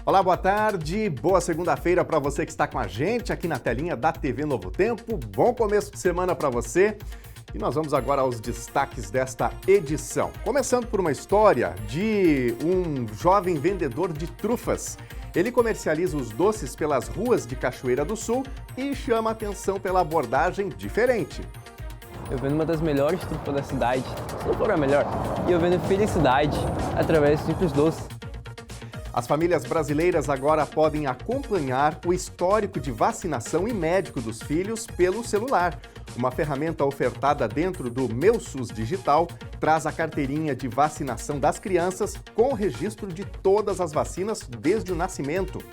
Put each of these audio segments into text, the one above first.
Olá, boa tarde, boa segunda-feira para você que está com a gente aqui na telinha da TV Novo Tempo. Bom começo de semana para você. E nós vamos agora aos destaques desta edição. Começando por uma história de um jovem vendedor de trufas. Ele comercializa os doces pelas ruas de Cachoeira do Sul e chama a atenção pela abordagem diferente. Eu vendo uma das melhores trufas da cidade, se não for a melhor, e eu vendo felicidade através de simples doces. As famílias brasileiras agora podem acompanhar o histórico de vacinação e médico dos filhos pelo celular. Uma ferramenta ofertada dentro do Meu SUS Digital traz a carteirinha de vacinação das crianças com o registro de todas as vacinas desde o nascimento.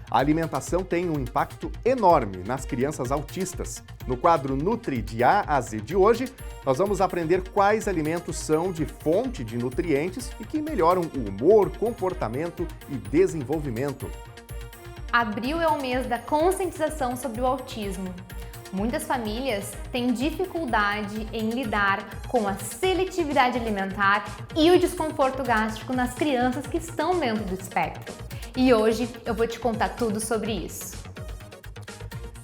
A alimentação tem um impacto enorme nas crianças autistas. No quadro Nutri de A a Z de hoje, nós vamos aprender quais alimentos são de fonte de nutrientes e que melhoram o humor, comportamento e desenvolvimento. Abril é o mês da conscientização sobre o autismo. Muitas famílias têm dificuldade em lidar com a seletividade alimentar e o desconforto gástrico nas crianças que estão dentro do espectro. E hoje eu vou te contar tudo sobre isso.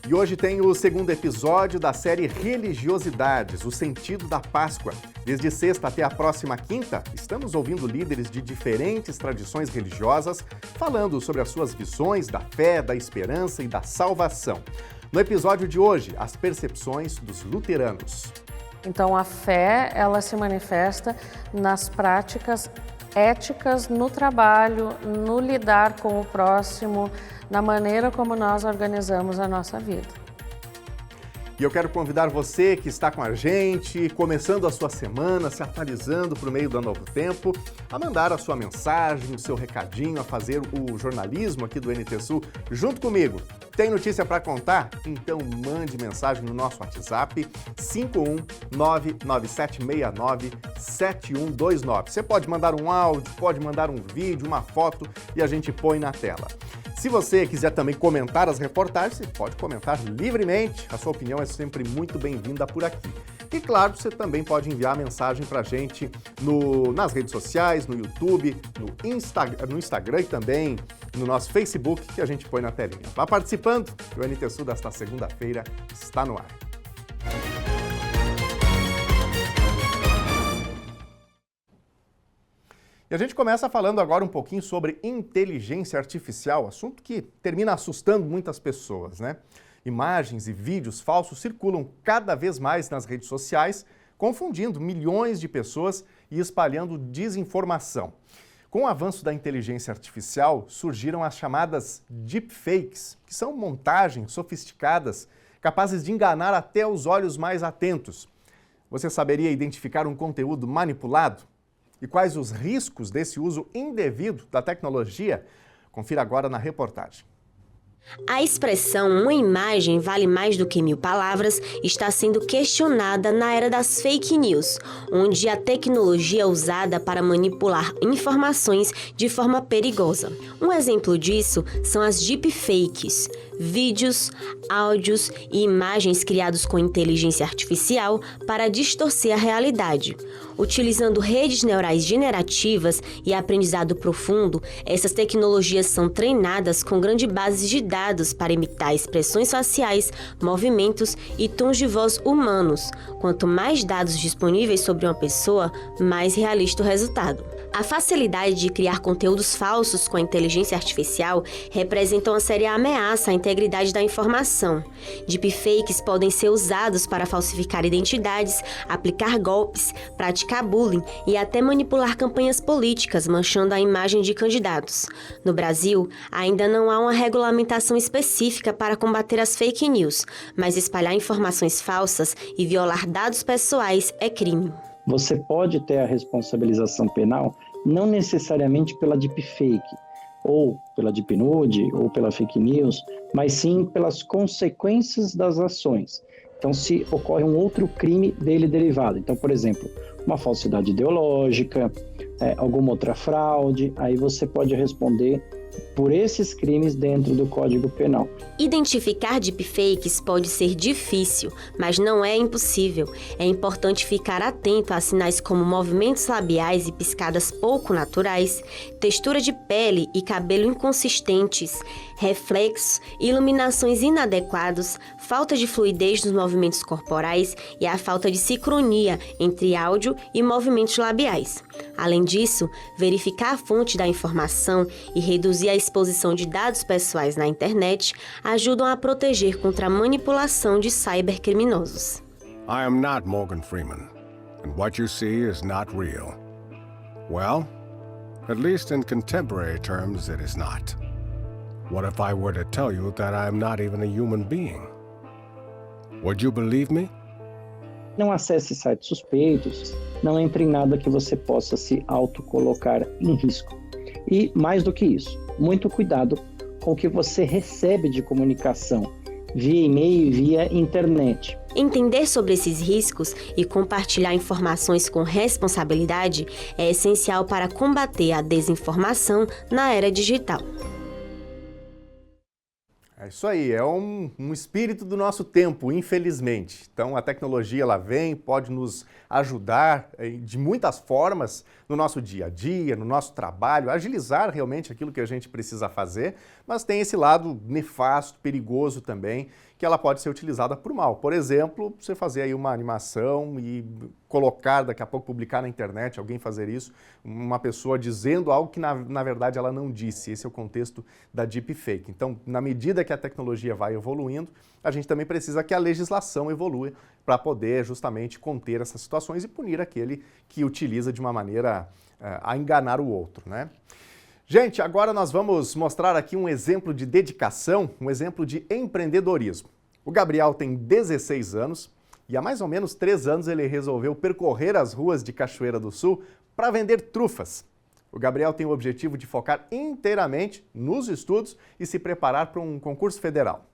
E hoje tem o segundo episódio da série Religiosidades, o sentido da Páscoa. Desde sexta até a próxima quinta, estamos ouvindo líderes de diferentes tradições religiosas falando sobre as suas visões da fé, da esperança e da salvação. No episódio de hoje, as percepções dos luteranos. Então a fé, ela se manifesta nas práticas éticas no trabalho, no lidar com o próximo, na maneira como nós organizamos a nossa vida. E eu quero convidar você que está com a gente, começando a sua semana, se atualizando por meio do Novo Tempo, a mandar a sua mensagem, o seu recadinho, a fazer o jornalismo aqui do NT Sul junto comigo. Tem notícia para contar? Então mande mensagem no nosso WhatsApp 51997697129. Você pode mandar um áudio, pode mandar um vídeo, uma foto e a gente põe na tela. Se você quiser também comentar as reportagens, você pode comentar livremente. A sua opinião é sempre muito bem-vinda por aqui. E claro, você também pode enviar mensagem para a gente nas redes sociais, no YouTube, no Instagram e também no nosso Facebook, que a gente põe na telinha. Vá participando, o NT Sul desta segunda-feira está no ar. E a gente começa falando agora um pouquinho sobre inteligência artificial, assunto que termina assustando muitas pessoas, né? Imagens e vídeos falsos circulam cada vez mais nas redes sociais, confundindo milhões de pessoas e espalhando desinformação. Com o avanço da inteligência artificial, surgiram as chamadas deepfakes, que são montagens sofisticadas, capazes de enganar até os olhos mais atentos. Você saberia identificar um conteúdo manipulado? E quais os riscos desse uso indevido da tecnologia? Confira agora na reportagem. A expressão "uma imagem vale mais do que 1000 palavras" está sendo questionada na era das fake news, onde a tecnologia é usada para manipular informações de forma perigosa. Um exemplo disso são as deepfakes, vídeos, áudios e imagens criados com inteligência artificial para distorcer a realidade. Utilizando redes neurais generativas e aprendizado profundo, essas tecnologias são treinadas com grandes bases de dados para imitar expressões faciais, movimentos e tons de voz humanos. Quanto mais dados disponíveis sobre uma pessoa, mais realista o resultado. A facilidade de criar conteúdos falsos com a inteligência artificial representa uma séria ameaça à integridade da informação. Deepfakes podem ser usados para falsificar identidades, aplicar golpes, praticar bullying e até manipular campanhas políticas, manchando a imagem de candidatos. No Brasil, ainda não há uma regulamentação específica para combater as fake news, mas espalhar informações falsas e violar dados pessoais é crime. Você pode ter a responsabilização penal não necessariamente pela deepfake, ou pela deep nude, ou pela fake news, mas sim pelas consequências das ações. Então, se ocorre um outro crime dele derivado. Então, por exemplo, uma falsidade ideológica, alguma outra fraude, aí você pode responder por esses crimes dentro do Código Penal. Identificar deepfakes pode ser difícil, mas não é impossível. É importante ficar atento a sinais como movimentos labiais e piscadas pouco naturais, textura de pele e cabelo inconsistentes, reflexos, iluminações inadequados, falta de fluidez nos movimentos corporais e a falta de sincronia entre áudio e movimentos labiais. Além disso, verificar a fonte da informação e reduzir a exposição de dados pessoais na internet ajudam a proteger contra a manipulação de cybercriminosos. I am not Morgan Freeman, and what you see is not real. Well, at least in contemporary terms it is not. What if I were to tell you that I am not even a human being? Would you believe me? Não acesse sites suspeitos, não entre em nada que você possa se autocolocar em risco. E, mais do que isso, muito cuidado com o que você recebe de comunicação, via e-mail e via internet. Entender sobre esses riscos e compartilhar informações com responsabilidade é essencial para combater a desinformação na era digital. É isso aí, é um espírito do nosso tempo, infelizmente. Então a tecnologia ela vem, pode nos ajudar de muitas formas no nosso dia a dia, no nosso trabalho, agilizar realmente aquilo que a gente precisa fazer, mas tem esse lado nefasto, perigoso também, que ela pode ser utilizada por mal. Por exemplo, você fazer aí uma animação e colocar, daqui a pouco publicar na internet, alguém fazer isso, uma pessoa dizendo algo que na verdade ela não disse. Esse é o contexto da deepfake. Então, na medida que a tecnologia vai evoluindo, a gente também precisa que a legislação evolua para poder justamente conter essas situações e punir aquele que utiliza de uma maneira a enganar o outro, né? Gente, agora nós vamos mostrar aqui um exemplo de dedicação, um exemplo de empreendedorismo. O Gabriel tem 16 anos e há mais ou menos 3 anos ele resolveu percorrer as ruas de Cachoeira do Sul para vender trufas. O Gabriel tem o objetivo de focar inteiramente nos estudos e se preparar para um concurso federal.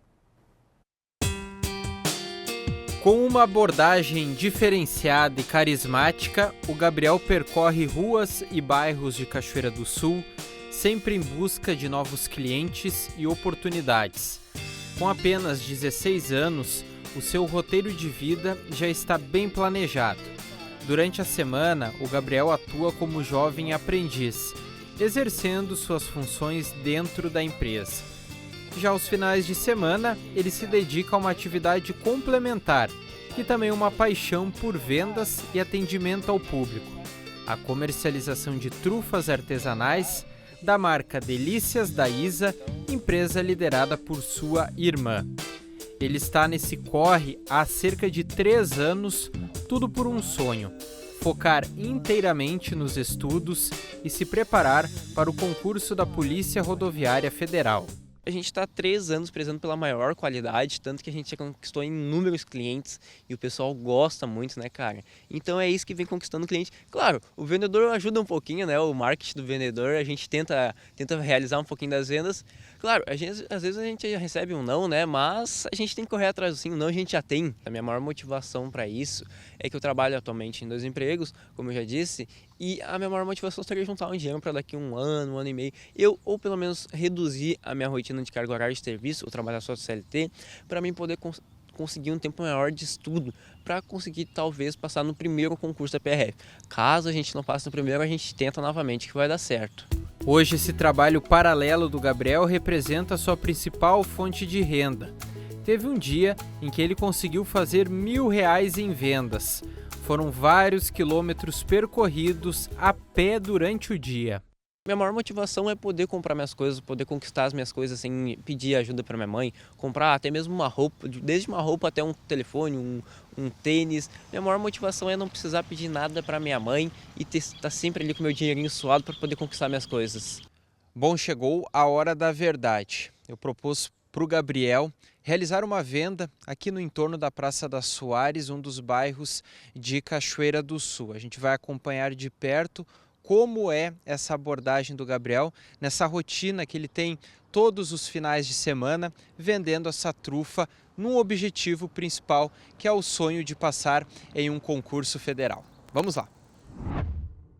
Com uma abordagem diferenciada e carismática, o Gabriel percorre ruas e bairros de Cachoeira do Sul, sempre em busca de novos clientes e oportunidades. Com apenas 16 anos, o seu roteiro de vida já está bem planejado. Durante a semana, o Gabriel atua como jovem aprendiz, exercendo suas funções dentro da empresa. Já aos finais de semana, ele se dedica a uma atividade complementar, que também é uma paixão por vendas e atendimento ao público: a comercialização de trufas artesanais da marca Delícias da Isa, empresa liderada por sua irmã. Ele está nesse corre há cerca de 3 anos, tudo por um sonho: focar inteiramente nos estudos e se preparar para o concurso da Polícia Rodoviária Federal. A gente está há 3 anos prezando pela maior qualidade, tanto que a gente já conquistou inúmeros clientes e o pessoal gosta muito, né, cara? Então é isso que vem conquistando o cliente. Claro, o vendedor ajuda um pouquinho, né? O marketing do vendedor, a gente tenta realizar um pouquinho das vendas. Claro, às vezes a gente recebe um não, né? Mas a gente tem que correr atrás do sim, o não a gente já tem. A minha maior motivação para isso é que eu trabalho atualmente em 2 empregos, como eu já disse, e a minha maior motivação seria juntar um dinheiro para daqui um ano e meio, ou pelo menos reduzir a minha rotina de carga horária de serviço, ou trabalhar só de CLT, para mim poder conseguir um tempo maior de estudo, para conseguir talvez passar no primeiro concurso da PRF. Caso a gente não passe no primeiro, a gente tenta novamente, que vai dar certo. Hoje esse trabalho paralelo do Gabriel representa a sua principal fonte de renda. Teve um dia em que ele conseguiu fazer R$1.000 em vendas. Foram vários quilômetros percorridos a pé durante o dia. Minha maior motivação é poder comprar minhas coisas, poder conquistar as minhas coisas sem pedir ajuda para minha mãe, comprar até mesmo uma roupa, desde uma roupa até um telefone, um tênis. Minha maior motivação é não precisar pedir nada para minha mãe e estar sempre ali com meu dinheirinho suado para poder conquistar minhas coisas. Bom, chegou a hora da verdade. Eu propus para o Gabriel realizar uma venda aqui no entorno da Praça da Soares, um dos bairros de Cachoeira do Sul. A gente vai acompanhar de perto como é essa abordagem do Gabriel nessa rotina que ele tem todos os finais de semana vendendo essa trufa num objetivo principal, que é o sonho de passar em um concurso federal. Vamos lá!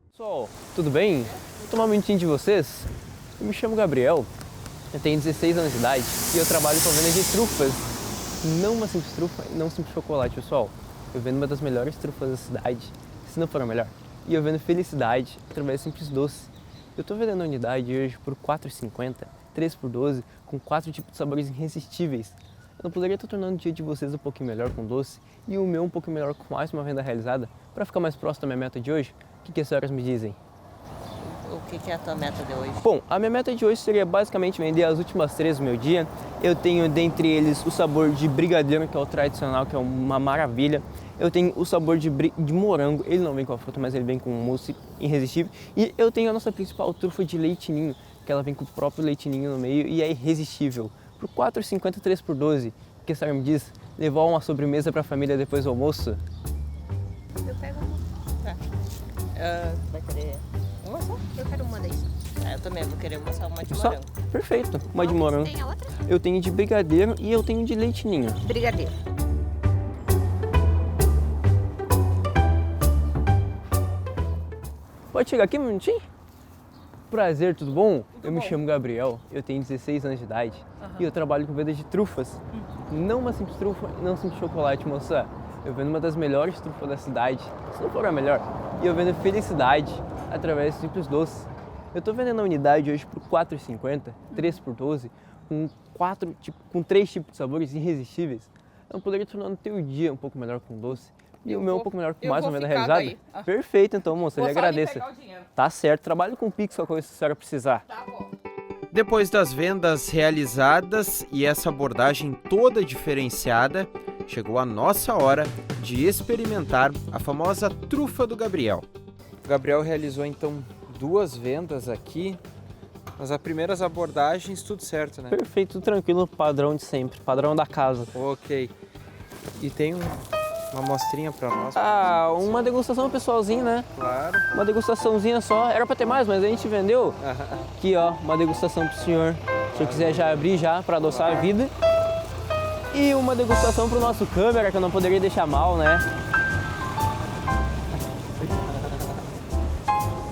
Pessoal, tudo bem? Vou tomar um minutinho de vocês. Eu me chamo Gabriel, eu tenho 16 anos de idade e eu trabalho com a venda de trufas. Não uma simples trufa, não simples chocolate, pessoal. Eu vendo uma das melhores trufas da cidade, se não for a melhor. E eu vendo felicidade através de simples doce. Eu estou vendendo a unidade hoje por R$ 4,50, 3 por 12, com 4 tipos de sabores irresistíveis. Eu não poderia estar tornando o dia de vocês um pouquinho melhor com doce e o meu um pouquinho melhor com mais uma venda realizada para ficar mais próximo da minha meta de hoje? O que as senhoras me dizem? O que é a tua meta de hoje? Bom, a minha meta de hoje seria basicamente vender as últimas 3 do meu dia. Eu tenho dentre eles o sabor de brigadeiro, que é o tradicional, que é uma maravilha. Eu tenho o sabor de morango, ele não vem com a fruta, mas ele vem com um mousse irresistível. E eu tenho a nossa principal trufa de leite ninho, que ela vem com o próprio leite ninho no meio e é irresistível. Por R$ 4,50, 3 por 12. O que a senhora me diz? Levar uma sobremesa para a família depois do almoço? Eu pego uma. Tá. Vai querer uma só? Eu quero uma daí. Eu também vou querer uma só, uma de morango. Perfeito, uma de morango. Tem a outra? Eu tenho de brigadeiro e eu tenho de leite ninho. Brigadeiro. Pode chegar aqui um minutinho? Prazer, tudo bom? Eu me chamo Gabriel, eu tenho 16 anos de idade e eu trabalho com venda de trufas. Não uma simples trufa e não um simples chocolate, moça. Eu vendo uma das melhores trufas da cidade, se não for a melhor. E eu vendo felicidade através de simples doces. Eu estou vendendo a unidade hoje por R$ 4,50, 3 por 12, com 3 tipos de sabores irresistíveis. Eu poderia tornar o teu dia um pouco melhor com doce. E o meu um pouco melhor com mais uma venda realizada? Perfeito, então, moça, eu lhe agradeço. Tá certo, trabalho com Pix, qualquer coisa que a senhora precisar. Tá bom. Depois das vendas realizadas e essa abordagem toda diferenciada, chegou a nossa hora de experimentar a famosa trufa do Gabriel. O Gabriel realizou então 2 vendas aqui, mas as primeiras abordagens tudo certo, né? Perfeito, tudo tranquilo, padrão de sempre, padrão da casa. Ok. E tem uma amostrinha pra nós? Uma degustação pessoalzinha, né? Claro. Uma degustaçãozinha só, era pra ter mais, mas a gente vendeu. Aqui, ó, uma degustação pro senhor. Se eu quiser já abrir já pra adoçar a vida. E uma degustação pro nosso câmera, que eu não poderia deixar mal, né?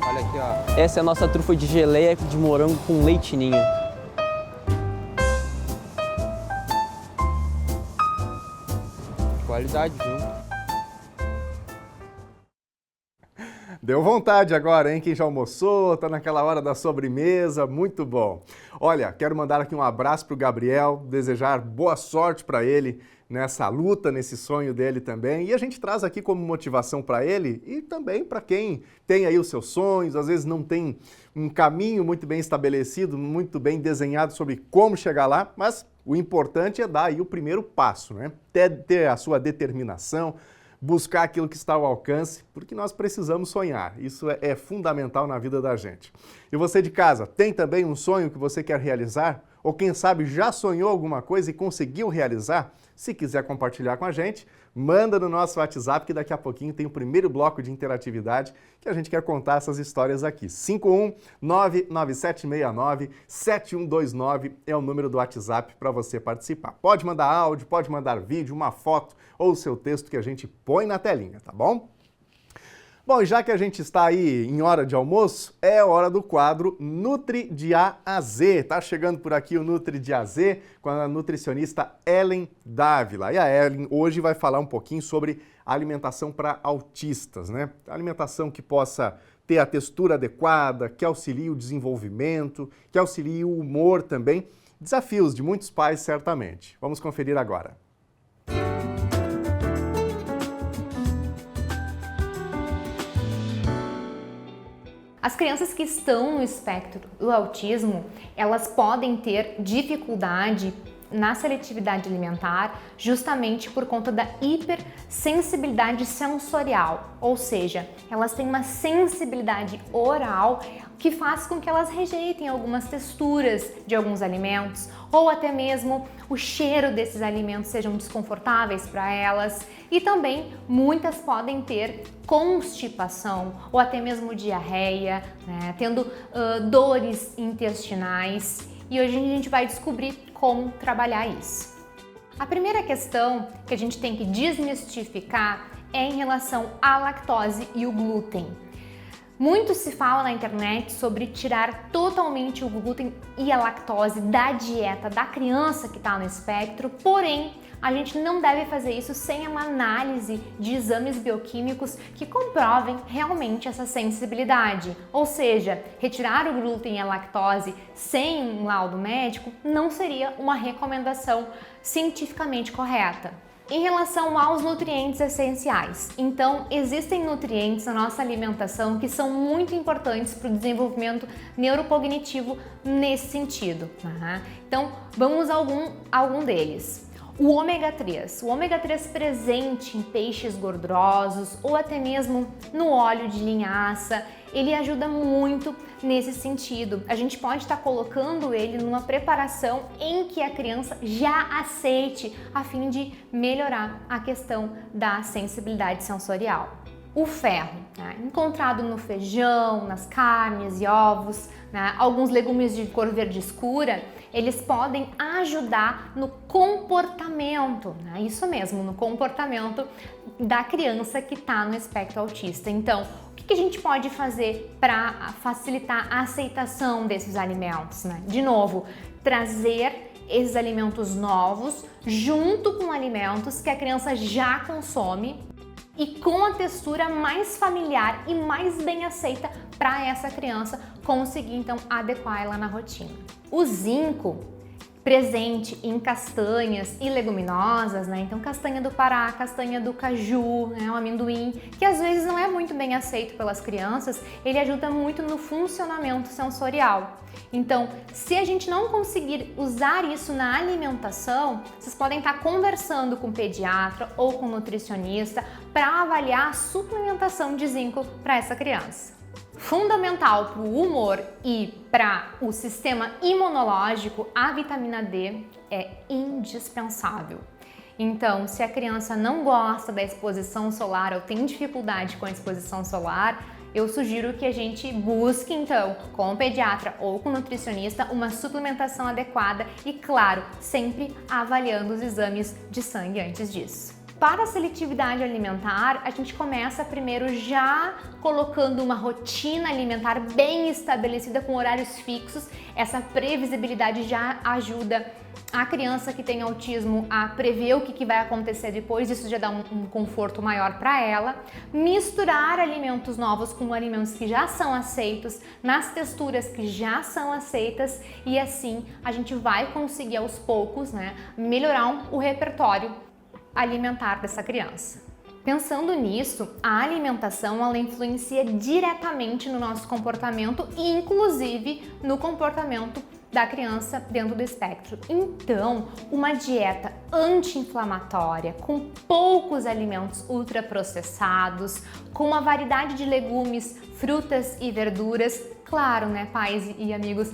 Olha aqui, ó. Essa é a nossa trufa de geleia de morango com leite ninho. Qualidade, viu? Deu vontade agora, hein? Quem já almoçou, tá naquela hora da sobremesa, muito bom. Olha, quero mandar aqui um abraço pro Gabriel, desejar boa sorte para ele nessa luta, nesse sonho dele também. E a gente traz aqui como motivação para ele e também para quem tem aí os seus sonhos, às vezes não tem um caminho muito bem estabelecido, muito bem desenhado sobre como chegar lá, mas o importante é dar aí o primeiro passo, né? Ter a sua determinação, buscar aquilo que está ao alcance, porque nós precisamos sonhar. Isso é fundamental na vida da gente. E você de casa, tem também um sonho que você quer realizar? Ou quem sabe já sonhou alguma coisa e conseguiu realizar? Se quiser compartilhar com a gente, manda no nosso WhatsApp que daqui a pouquinho tem o primeiro bloco de interatividade que a gente quer contar essas histórias aqui. 51997697129 é o número do WhatsApp para você participar. Pode mandar áudio, pode mandar vídeo, uma foto ou o seu texto que a gente põe na telinha, tá bom? Bom, e já que a gente está aí em hora de almoço, é hora do quadro Nutri de A a Z. Tá chegando por aqui o Nutri de A a Z com a nutricionista Ellen Dávila. E a Ellen hoje vai falar um pouquinho sobre alimentação para autistas, né? Alimentação que possa ter a textura adequada, que auxilie o desenvolvimento, que auxilie o humor também. Desafios de muitos pais, certamente. Vamos conferir agora. As crianças que estão no espectro do autismo, elas podem ter dificuldade na seletividade alimentar justamente por conta da hipersensibilidade sensorial, ou seja, elas têm uma sensibilidade oral que faz com que elas rejeitem algumas texturas de alguns alimentos ou até mesmo o cheiro desses alimentos sejam desconfortáveis para elas, e também muitas podem ter constipação ou até mesmo diarreia, né, tendo dores intestinais. E hoje a gente vai descobrir como trabalhar isso. A primeira questão que a gente tem que desmistificar é em relação à lactose e o glúten. Muito se fala na internet sobre tirar totalmente o glúten e a lactose da dieta da criança que está no espectro, porém, a gente não deve fazer isso sem uma análise de exames bioquímicos que comprovem realmente essa sensibilidade. Ou seja, retirar o glúten e a lactose sem um laudo médico não seria uma recomendação cientificamente correta. Em relação aos nutrientes essenciais, então existem nutrientes na nossa alimentação que são muito importantes para o desenvolvimento neurocognitivo nesse sentido. Então vamos a algum deles. O ômega 3. O ômega 3 presente em peixes gordurosos ou até mesmo no óleo de linhaça, ele ajuda muito nesse sentido. A gente pode estar colocando ele numa preparação em que a criança já aceite, a fim de melhorar a questão da sensibilidade sensorial. O ferro, encontrado no feijão, nas carnes e ovos, alguns legumes de cor verde escura, eles podem ajudar no comportamento, isso mesmo, no comportamento da criança que está no espectro autista. Então, o que a gente pode fazer para facilitar a aceitação desses alimentos? De novo, trazer esses alimentos novos junto com alimentos que a criança já consome e com a textura mais familiar e mais bem aceita para essa criança conseguir então adequar ela na rotina. O zinco, presente em castanhas e leguminosas, então castanha do Pará, castanha do caju, o amendoim, que às vezes não é muito bem aceito pelas crianças, ele ajuda muito no funcionamento sensorial. Então, se a gente não conseguir usar isso na alimentação, vocês podem estar conversando com o pediatra ou com o nutricionista para avaliar a suplementação de zinco para essa criança. Fundamental para o humor e para o sistema imunológico, a vitamina D é indispensável. Então, se a criança não gosta da exposição solar ou tem dificuldade com a exposição solar, eu sugiro que a gente busque, então, com o pediatra ou com o nutricionista, uma suplementação adequada e, claro, sempre avaliando os exames de sangue antes disso. Para a seletividade alimentar, a gente começa primeiro já colocando uma rotina alimentar bem estabelecida com horários fixos. Essa previsibilidade já ajuda a criança que tem autismo a prever o que vai acontecer depois, isso já dá um conforto maior para ela. Misturar alimentos novos com alimentos que já são aceitos, nas texturas que já são aceitas, e assim a gente vai conseguir aos poucos, melhorar o repertório alimentar dessa criança. Pensando nisso, a alimentação ela influencia diretamente no nosso comportamento e inclusive no comportamento da criança dentro do espectro. Então, uma dieta anti-inflamatória, com poucos alimentos ultraprocessados, com uma variedade de legumes, frutas e verduras, claro, pais e amigos,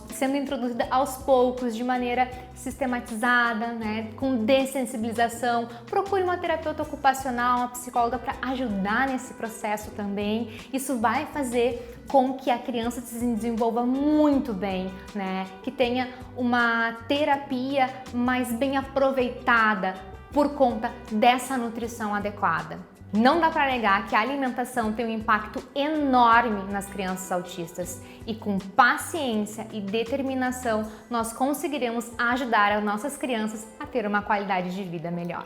sendo introduzida aos poucos, de maneira sistematizada, com dessensibilização. Procure uma terapeuta ocupacional, uma psicóloga para ajudar nesse processo também. Isso vai fazer com que a criança se desenvolva muito bem, que tenha uma terapia mais bem aproveitada por conta dessa nutrição adequada. Não dá para negar que a alimentação tem um impacto enorme nas crianças autistas e com paciência e determinação nós conseguiremos ajudar as nossas crianças a ter uma qualidade de vida melhor.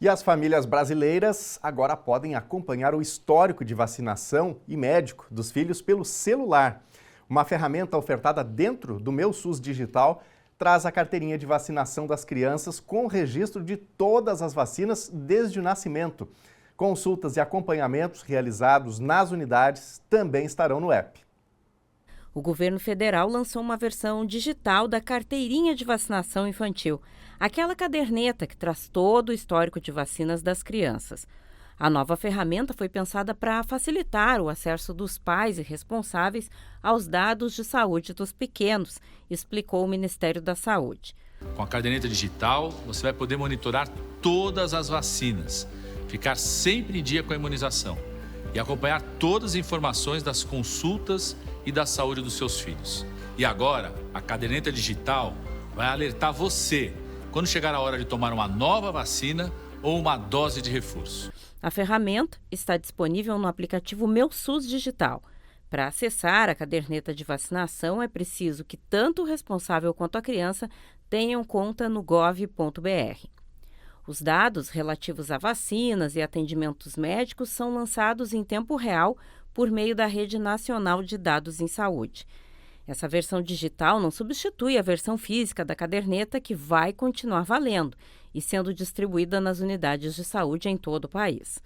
E as famílias brasileiras agora podem acompanhar o histórico de vacinação e médico dos filhos pelo celular. Uma ferramenta ofertada dentro do Meu SUS Digital traz a carteirinha de vacinação das crianças com o registro de todas as vacinas desde o nascimento. Consultas e acompanhamentos realizados nas unidades também estarão no app. O governo federal lançou uma versão digital da carteirinha de vacinação infantil, aquela caderneta que traz todo o histórico de vacinas das crianças. A nova ferramenta foi pensada para facilitar o acesso dos pais e responsáveis aos dados de saúde dos pequenos, explicou o Ministério da Saúde. Com a caderneta digital, você vai poder monitorar todas as vacinas, ficar sempre em dia com a imunização e acompanhar todas as informações das consultas e da saúde dos seus filhos. E agora, a caderneta digital vai alertar você quando chegar a hora de tomar uma nova vacina ou uma dose de reforço. A ferramenta está disponível no aplicativo Meu SUS Digital. Para acessar a caderneta de vacinação, é preciso que tanto o responsável quanto a criança tenham conta no gov.br. Os dados relativos a vacinas e atendimentos médicos são lançados em tempo real por meio da Rede Nacional de Dados em Saúde. Essa versão digital não substitui a versão física da caderneta, que vai continuar valendo e sendo distribuída nas unidades de saúde em todo o país.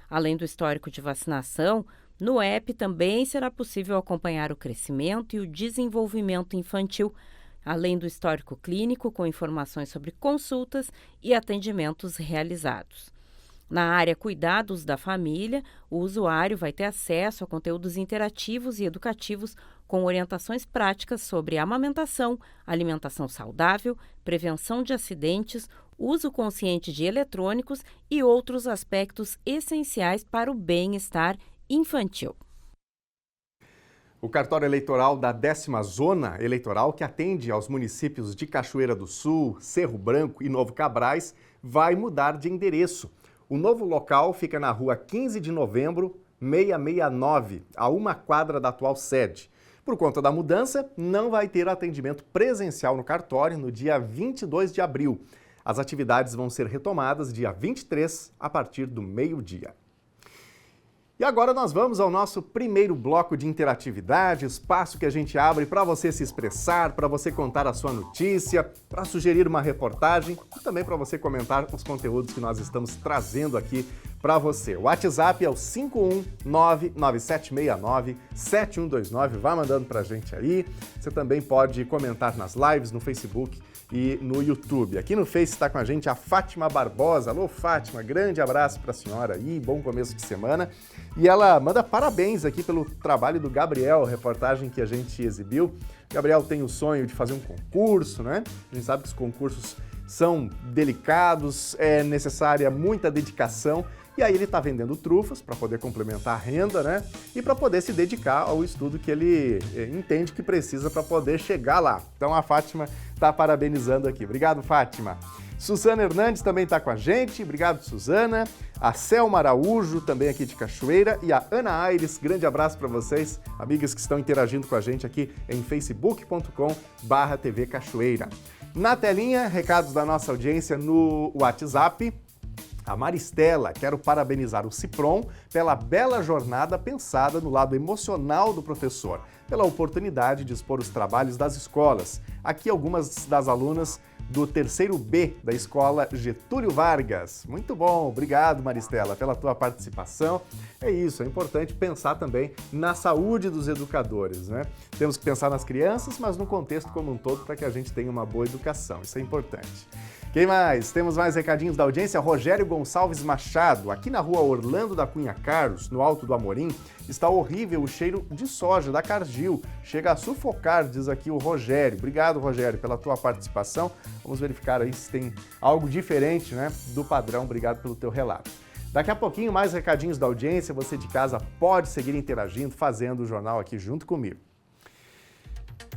Além do histórico de vacinação, no app também será possível acompanhar o crescimento e o desenvolvimento infantil, além do histórico clínico com informações sobre consultas e atendimentos realizados. Na área Cuidados da Família, o usuário vai ter acesso a conteúdos interativos e educativos com orientações práticas sobre amamentação, alimentação saudável, prevenção de acidentes, uso consciente de eletrônicos e outros aspectos essenciais para o bem-estar infantil. O cartório eleitoral da 10ª Zona Eleitoral, que atende aos municípios de Cachoeira do Sul, Cerro Branco e Novo Cabrais, vai mudar de endereço. O novo local fica na rua 15 de novembro, 669, a 1 quadra da atual sede. Por conta da mudança, não vai ter atendimento presencial no cartório no dia 22 de abril. As atividades vão ser retomadas dia 23, a partir do meio-dia. E agora nós vamos ao nosso primeiro bloco de interatividade, espaço que a gente abre para você se expressar, para você contar a sua notícia, para sugerir uma reportagem e também para você comentar os conteúdos que nós estamos trazendo aqui para você. O WhatsApp é o 51997697129, vai mandando para a gente aí. Você também pode comentar nas lives, no Facebook e no YouTube. Aqui no Face está com a gente a Fátima Barbosa. Alô, Fátima, grande abraço para a senhora aí, bom começo de semana. E ela manda parabéns aqui pelo trabalho do Gabriel, reportagem que a gente exibiu. O Gabriel tem o sonho de fazer um concurso, né? A gente sabe que os concursos são delicados, é necessária muita dedicação. E aí ele está vendendo trufas para poder complementar a renda, né? E para poder se dedicar ao estudo que ele entende que precisa para poder chegar lá. Então a Fátima está parabenizando aqui. Obrigado, Fátima. Suzana Hernandes também está com a gente. Obrigado, Suzana. A Selma Araújo, também aqui de Cachoeira. E a Ana Aires, grande abraço para vocês, amigas que estão interagindo com a gente aqui em facebook.com/TV Cachoeira. Na telinha, recados da nossa audiência no WhatsApp. A Maristela, quero parabenizar o Ciprom pela bela jornada pensada no lado emocional do professor, pela oportunidade de expor os trabalhos das escolas. Aqui algumas das alunas do 3º B da Escola Getúlio Vargas. Muito bom, obrigado Maristela pela tua participação. É isso, é importante pensar também na saúde dos educadores, né? Temos que pensar nas crianças, mas no contexto como um todo para que a gente tenha uma boa educação, isso é importante. Quem mais? Temos mais recadinhos da audiência. Rogério Gonçalves Machado, aqui na rua Orlando da Cunha Carlos, no Alto do Amorim, está horrível o cheiro de soja da Cargill. Chega a sufocar, diz aqui o Rogério. Obrigado, Rogério, pela tua participação. Vamos verificar aí se tem algo diferente, né, do padrão. Obrigado pelo teu relato. Daqui a pouquinho, mais recadinhos da audiência. Você de casa pode seguir interagindo, fazendo o jornal aqui junto comigo.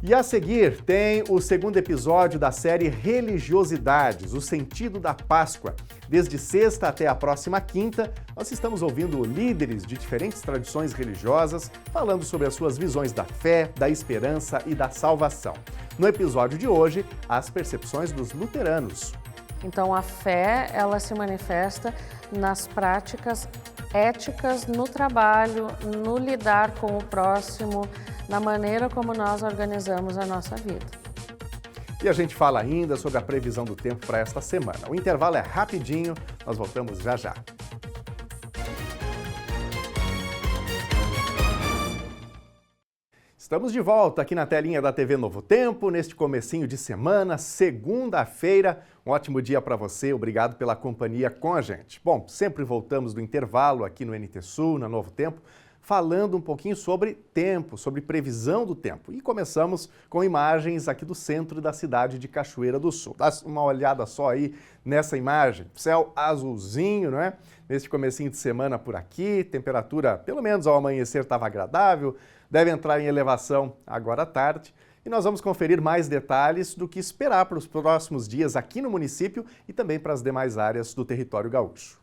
E a seguir tem o 2º episódio da série Religiosidades, o sentido da Páscoa. Desde sexta até a próxima quinta, nós estamos ouvindo líderes de diferentes tradições religiosas falando sobre as suas visões da fé, da esperança e da salvação. No episódio de hoje, as percepções dos luteranos. Então a fé, ela se manifesta nas práticas éticas no trabalho, no lidar com o próximo, na maneira como nós organizamos a nossa vida. E a gente fala ainda sobre a previsão do tempo para esta semana. O intervalo é rapidinho, nós voltamos já já. Estamos de volta aqui na telinha da TV Novo Tempo, neste comecinho de semana, segunda-feira. Um ótimo dia para você, obrigado pela companhia com a gente. Bom, sempre voltamos do intervalo aqui no NT Sul, na Novo Tempo, falando um pouquinho sobre tempo, sobre previsão do tempo. E começamos com imagens aqui do centro da cidade de Cachoeira do Sul. Dá uma olhada só aí nessa imagem, céu azulzinho, não é? Neste comecinho de semana por aqui, temperatura, pelo menos ao amanhecer, estava agradável, deve entrar em elevação agora à tarde. E nós vamos conferir mais detalhes do que esperar para os próximos dias aqui no município e também para as demais áreas do território gaúcho.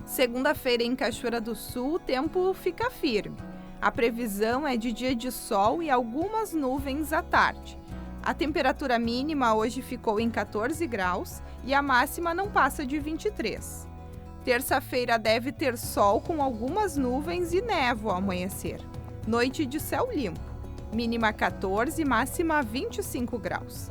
Segunda-feira em Cachoeira do Sul, o tempo fica firme. A previsão é de dia de sol e algumas nuvens à tarde. A temperatura mínima hoje ficou em 14 graus e a máxima não passa de 23. Terça-feira deve ter sol com algumas nuvens e névoa ao amanhecer. Noite de céu limpo, mínima 14, máxima 25 graus.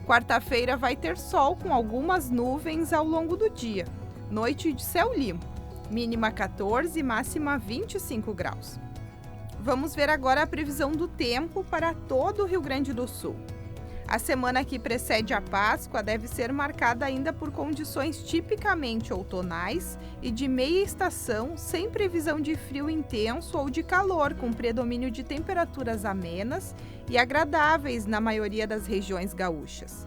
Quarta-feira vai ter sol com algumas nuvens ao longo do dia. Noite de céu limpo, mínima 14, máxima 25 graus. Vamos ver agora a previsão do tempo para todo o Rio Grande do Sul. A semana que precede a Páscoa deve ser marcada ainda por condições tipicamente outonais e de meia estação, sem previsão de frio intenso ou de calor, com predomínio de temperaturas amenas e agradáveis na maioria das regiões gaúchas.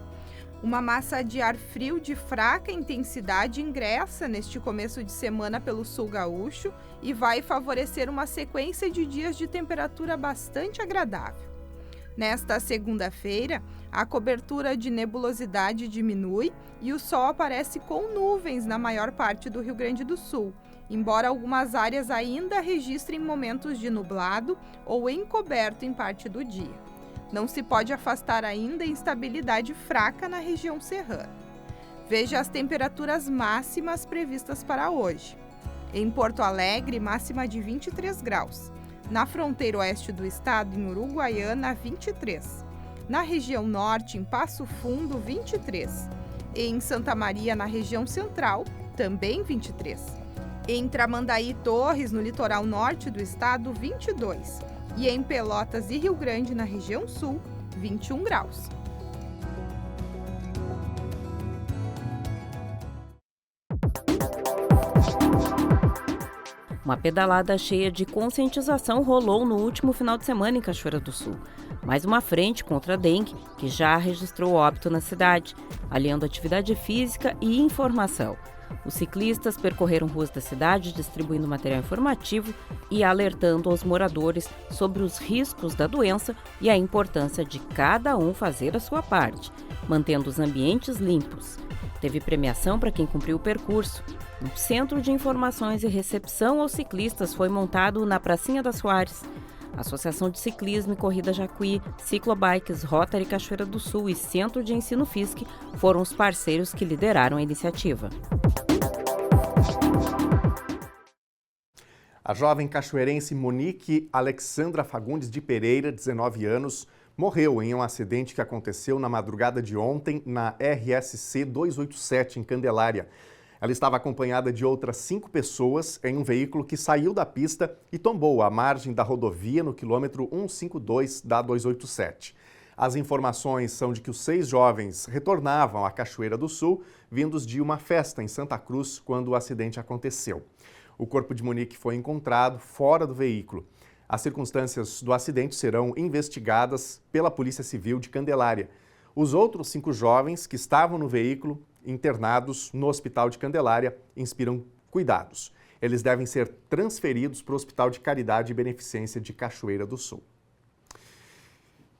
Uma massa de ar frio de fraca intensidade ingressa neste começo de semana pelo sul gaúcho e vai favorecer uma sequência de dias de temperatura bastante agradável. Nesta segunda-feira, a cobertura de nebulosidade diminui e o sol aparece com nuvens na maior parte do Rio Grande do Sul, embora algumas áreas ainda registrem momentos de nublado ou encoberto em parte do dia. Não se pode afastar ainda a instabilidade fraca na região serrana. Veja as temperaturas máximas previstas para hoje. Em Porto Alegre, máxima de 23 graus. Na fronteira oeste do estado, em Uruguaiana, 23. Na região norte, em Passo Fundo, 23. E em Santa Maria, na região central, também 23. Em Tramandaí e Torres, no litoral norte do estado, 22. E em Pelotas e Rio Grande, na região sul, 21 graus. Uma pedalada cheia de conscientização rolou no último final de semana em Cachoeira do Sul. Mais uma frente contra a dengue, que já registrou óbito na cidade, aliando atividade física e informação. Os ciclistas percorreram ruas da cidade distribuindo material informativo e alertando aos moradores sobre os riscos da doença e a importância de cada um fazer a sua parte, mantendo os ambientes limpos. Teve premiação para quem cumpriu o percurso. Um centro de informações e recepção aos ciclistas foi montado na Pracinha da Soares. A Associação de Ciclismo e Corrida Jacuí, Ciclobikes, Rotary Cachoeira do Sul e Centro de Ensino FISC foram os parceiros que lideraram a iniciativa. A jovem cachoeirense Monique Alexandra Fagundes de Pereira, 19 anos, morreu em um acidente que aconteceu na madrugada de ontem na RSC 287, em Candelária. Ela estava acompanhada de outras 5 pessoas em um veículo que saiu da pista e tombou à margem da rodovia no quilômetro 152 da 287. As informações são de que os 6 jovens retornavam à Cachoeira do Sul, vindos de uma festa em Santa Cruz, quando o acidente aconteceu. O corpo de Monique foi encontrado fora do veículo. As circunstâncias do acidente serão investigadas pela Polícia Civil de Candelária. Os outros 5 jovens que estavam no veículo, internados no Hospital de Candelária, inspiram cuidados. Eles devem ser transferidos para o Hospital de Caridade e Beneficência de Cachoeira do Sul.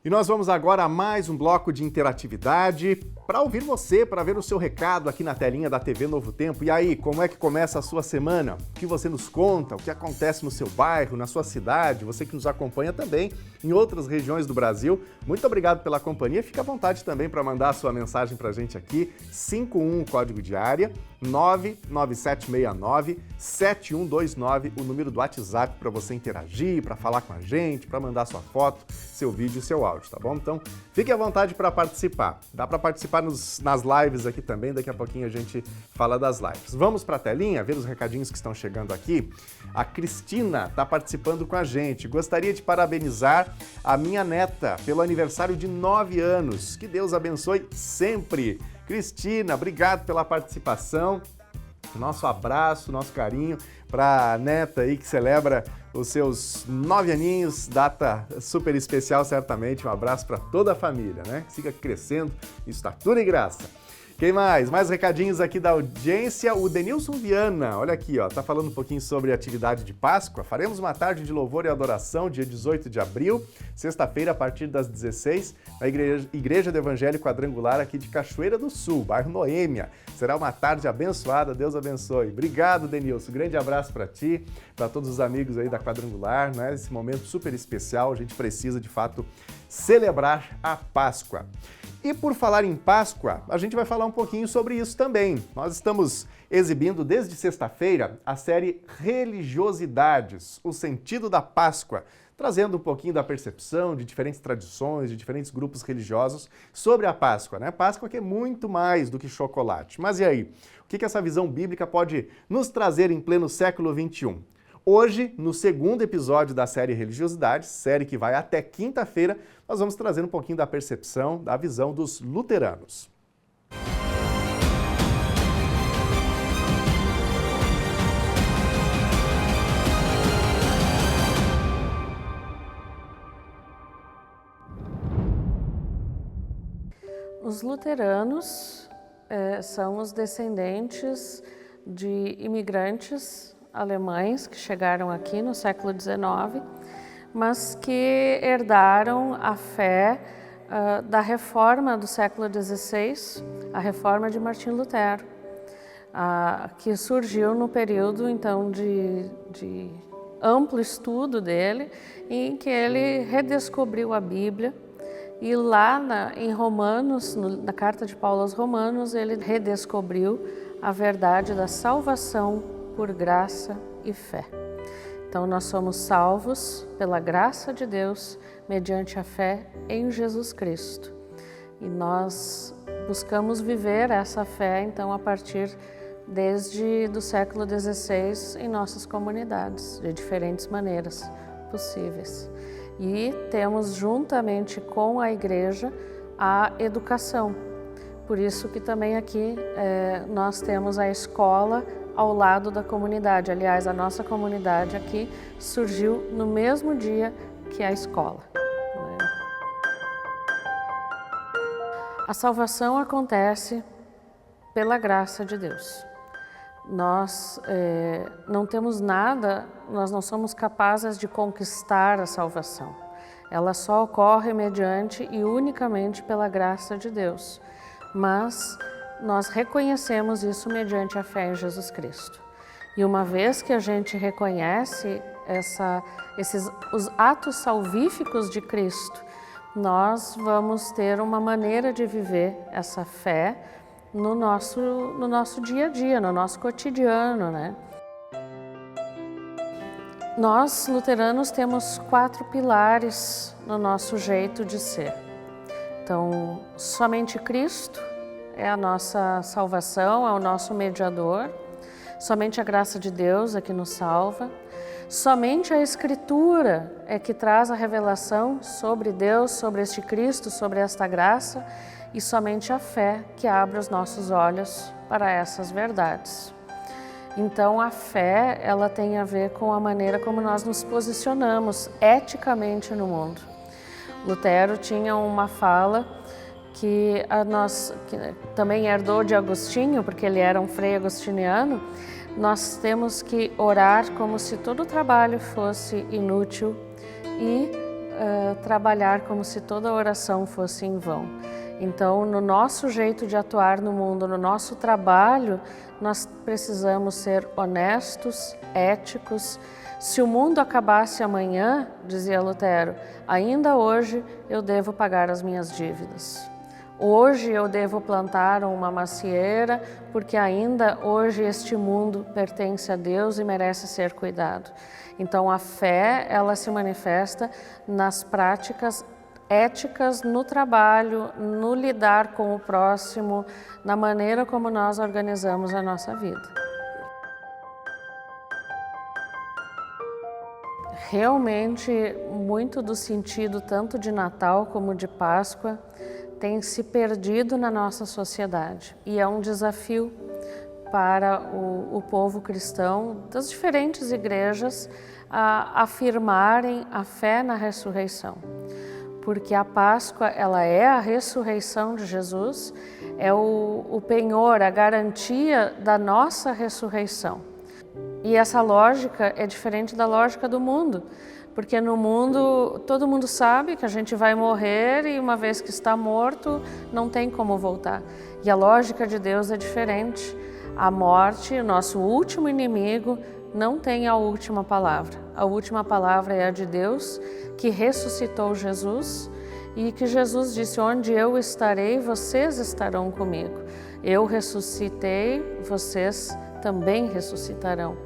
E nós vamos agora a mais um bloco de interatividade para ouvir você, para ver o seu recado aqui na telinha da TV Novo Tempo. E aí, como é que começa a sua semana? O que você nos conta? O que acontece no seu bairro, na sua cidade? Você que nos acompanha também em outras regiões do Brasil. Muito obrigado pela companhia. Fique à vontade também para mandar a sua mensagem para a gente aqui. 51 código de área, 99769-7129, o número do WhatsApp para você interagir, para falar com a gente, para mandar sua foto, seu vídeo e seu áudio, tá bom? Então, fique à vontade para participar. Dá para participar nas lives aqui também, daqui a pouquinho a gente fala das lives. Vamos para a telinha, ver os recadinhos que estão chegando aqui. A Cristina está participando com a gente. Gostaria de parabenizar a minha neta pelo aniversário de 9 anos. Que Deus abençoe sempre. Cristina, obrigado pela participação. Nosso abraço, nosso carinho para a neta aí que celebra os seus 9 aninhos, data super especial certamente. Um abraço para toda a família, né? Que siga crescendo em estatura e graça. Quem mais? Mais recadinhos aqui da audiência. O Denilson Viana, olha aqui, ó, tá falando um pouquinho sobre a atividade de Páscoa. Faremos uma tarde de louvor e adoração, dia 18 de abril, sexta-feira, a partir das 16, na Igreja do Evangelho Quadrangular aqui de Cachoeira do Sul, bairro Noêmia. Será uma tarde abençoada, Deus abençoe. Obrigado, Denilson. Grande abraço para ti, para todos os amigos aí da Quadrangular, né? Esse momento super especial, a gente precisa, de fato, celebrar a Páscoa. E por falar em Páscoa, a gente vai falar um pouquinho sobre isso também. Nós estamos exibindo desde sexta-feira a série Religiosidades, o sentido da Páscoa, trazendo um pouquinho da percepção de diferentes tradições, de diferentes grupos religiosos sobre a Páscoa, né? Páscoa que é muito mais do que chocolate. Mas e aí? O que essa visão bíblica pode nos trazer em pleno século XXI? Hoje, no segundo episódio da série Religiosidades, série que vai até quinta-feira, nós vamos trazer um pouquinho da percepção, da visão dos luteranos. Os luteranos são os descendentes de imigrantes alemães que chegaram aqui no século XIX, mas que herdaram a fé da reforma do século XVI, a reforma de Martim Lutero, que surgiu no período então de amplo estudo dele, em que ele redescobriu a Bíblia. E lá em Romanos, na carta de Paulo aos Romanos, ele redescobriu a verdade da salvação por graça e fé. Então nós somos salvos pela graça de Deus, mediante a fé em Jesus Cristo. E nós buscamos viver essa fé, então, a partir desde do século XVI em nossas comunidades, de diferentes maneiras possíveis. E temos, juntamente com a igreja, a educação. Por isso que também aqui nós temos a escola ao lado da comunidade. Aliás, a nossa comunidade aqui surgiu no mesmo dia que a escola. A salvação acontece pela graça de Deus. Nós não temos nada, nós não somos capazes de conquistar a salvação. Ela só ocorre mediante e unicamente pela graça de Deus. Mas nós reconhecemos isso mediante a fé em Jesus Cristo. E uma vez que a gente reconhece os atos salvíficos de Cristo, nós vamos ter uma maneira de viver essa fé no nosso dia a dia, no nosso cotidiano, né? Nós, luteranos, temos 4 pilares no nosso jeito de ser. Então, somente Cristo é a nossa salvação, é o nosso mediador. Somente a graça de Deus é que nos salva. Somente a Escritura é que traz a revelação sobre Deus, sobre este Cristo, sobre esta graça. E somente a fé que abre os nossos olhos para essas verdades. Então, a fé, ela tem a ver com a maneira como nós nos posicionamos eticamente no mundo. Lutero tinha uma fala que também herdou de Agostinho, porque ele era um frei agostiniano. Nós temos que orar como se todo o trabalho fosse inútil e trabalhar como se toda oração fosse em vão. Então, no nosso jeito de atuar no mundo, no nosso trabalho, nós precisamos ser honestos, éticos. Se o mundo acabasse amanhã, dizia Lutero, ainda hoje eu devo pagar as minhas dívidas. Hoje eu devo plantar uma macieira, porque ainda hoje este mundo pertence a Deus e merece ser cuidado. Então, a fé, ela se manifesta nas práticas éticas no trabalho, no lidar com o próximo, na maneira como nós organizamos a nossa vida. Realmente, muito do sentido tanto de Natal como de Páscoa tem se perdido na nossa sociedade e é um desafio para o povo cristão das diferentes igrejas a afirmarem a fé na ressurreição. Porque a Páscoa, ela é a ressurreição de Jesus, é o penhor, a garantia da nossa ressurreição. E essa lógica é diferente da lógica do mundo, porque no mundo todo mundo sabe que a gente vai morrer e uma vez que está morto não tem como voltar. E a lógica de Deus é diferente. A morte, o nosso último inimigo, não tem a última palavra. A última palavra é a de Deus, que ressuscitou Jesus e que Jesus disse: onde eu estarei, vocês estarão comigo. Eu ressuscitei, vocês também ressuscitarão.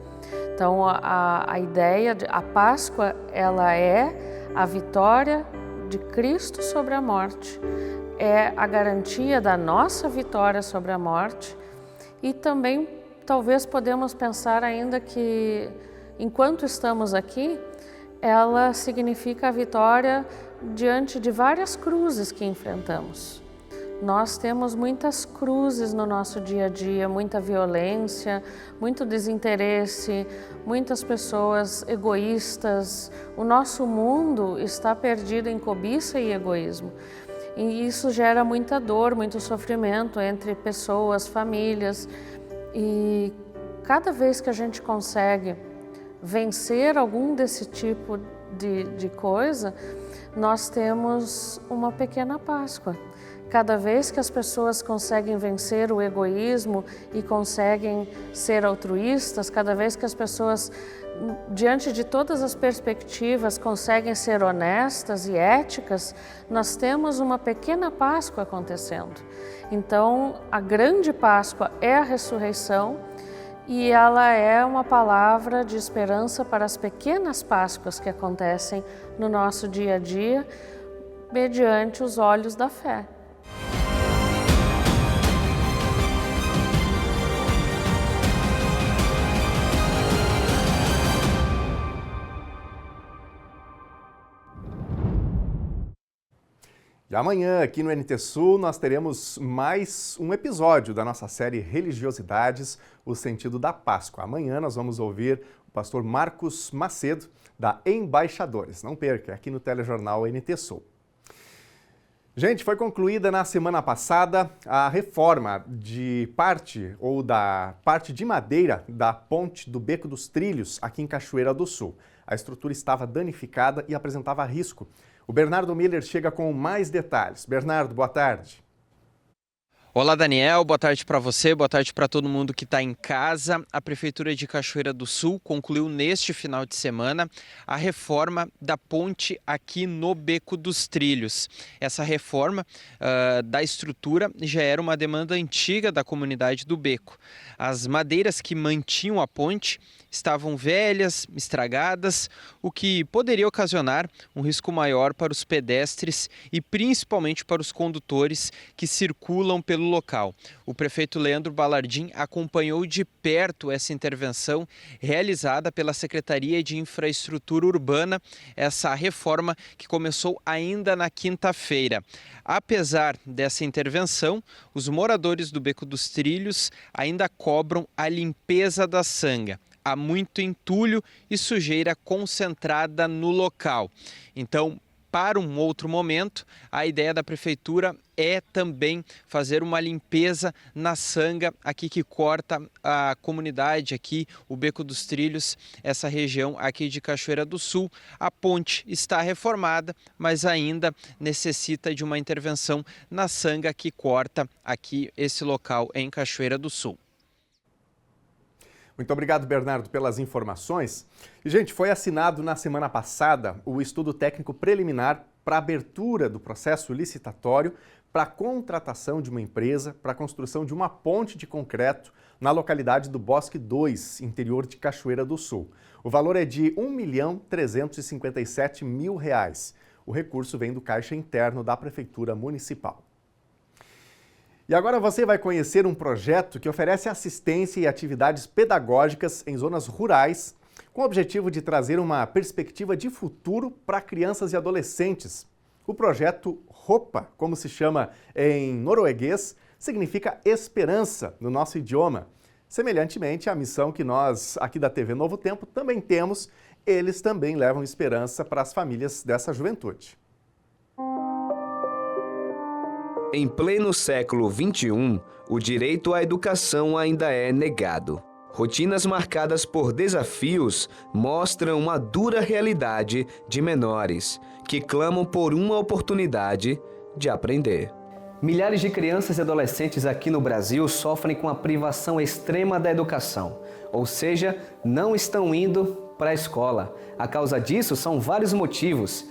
Então a ideia, a Páscoa, ela é a vitória de Cristo sobre a morte, é a garantia da nossa vitória sobre a morte e também talvez podemos pensar ainda que enquanto estamos aqui, ela significa a vitória diante de várias cruzes que enfrentamos. Nós temos muitas cruzes no nosso dia a dia, muita violência, muito desinteresse, muitas pessoas egoístas. O nosso mundo está perdido em cobiça e egoísmo. E isso gera muita dor, muito sofrimento entre pessoas, famílias. E cada vez que a gente consegue vencer algum desse tipo de coisa, nós temos uma pequena Páscoa. Cada vez que as pessoas conseguem vencer o egoísmo e conseguem ser altruístas, cada vez que as pessoas, diante de todas as perspectivas, conseguem ser honestas e éticas, nós temos uma pequena Páscoa acontecendo. Então, a grande Páscoa é a ressurreição e ela é uma palavra de esperança para as pequenas Páscoas que acontecem no nosso dia a dia, mediante os olhos da fé. E amanhã, aqui no NT Sul, nós teremos mais um episódio da nossa série Religiosidades, o sentido da Páscoa. Amanhã nós vamos ouvir o pastor Marcos Macedo, da Embaixadores. Não perca, aqui no telejornal NT Sul. Gente, foi concluída na semana passada a reforma da parte de madeira da ponte do Beco dos Trilhos, aqui em Cachoeira do Sul. A estrutura estava danificada e apresentava risco. O Bernardo Miller chega com mais detalhes. Bernardo, boa tarde. Olá, Daniel. Boa tarde para você, boa tarde para todo mundo que está em casa. A Prefeitura de Cachoeira do Sul concluiu neste final de semana a reforma da ponte aqui no Beco dos Trilhos. Essa reforma da estrutura já era uma demanda antiga da comunidade do Beco. As madeiras que mantinham a ponte estavam velhas, estragadas, o que poderia ocasionar um risco maior para os pedestres e principalmente para os condutores que circulam pelo local. O prefeito Leandro Balardim acompanhou de perto essa intervenção realizada pela Secretaria de Infraestrutura Urbana, essa reforma que começou ainda na quinta-feira. Apesar dessa intervenção, os moradores do Beco dos Trilhos ainda cobram a limpeza da sanga. Há muito entulho e sujeira concentrada no local. Então, para um outro momento, a ideia da prefeitura é também fazer uma limpeza na sanga aqui que corta a comunidade aqui, o Beco dos Trilhos, essa região aqui de Cachoeira do Sul. A ponte está reformada, mas ainda necessita de uma intervenção na sanga que corta aqui esse local em Cachoeira do Sul. Muito obrigado, Bernardo, pelas informações. E, gente, foi assinado na semana passada o estudo técnico preliminar para a abertura do processo licitatório para a contratação de uma empresa para a construção de uma ponte de concreto na localidade do Bosque 2, interior de Cachoeira do Sul. O valor é de R$ 1.357.000. O recurso vem do caixa interno da Prefeitura Municipal. E agora você vai conhecer um projeto que oferece assistência e atividades pedagógicas em zonas rurais, com o objetivo de trazer uma perspectiva de futuro para crianças e adolescentes. O projeto ROPA, como se chama em norueguês, significa esperança no nosso idioma. Semelhantemente à missão que nós, aqui da TV Novo Tempo, também temos, eles também levam esperança para as famílias dessa juventude. Em pleno século XXI, o direito à educação ainda é negado. Rotinas marcadas por desafios mostram uma dura realidade de menores que clamam por uma oportunidade de aprender. Milhares de crianças e adolescentes aqui no Brasil sofrem com a privação extrema da educação, ou seja, não estão indo para a escola. A causa disso são vários motivos: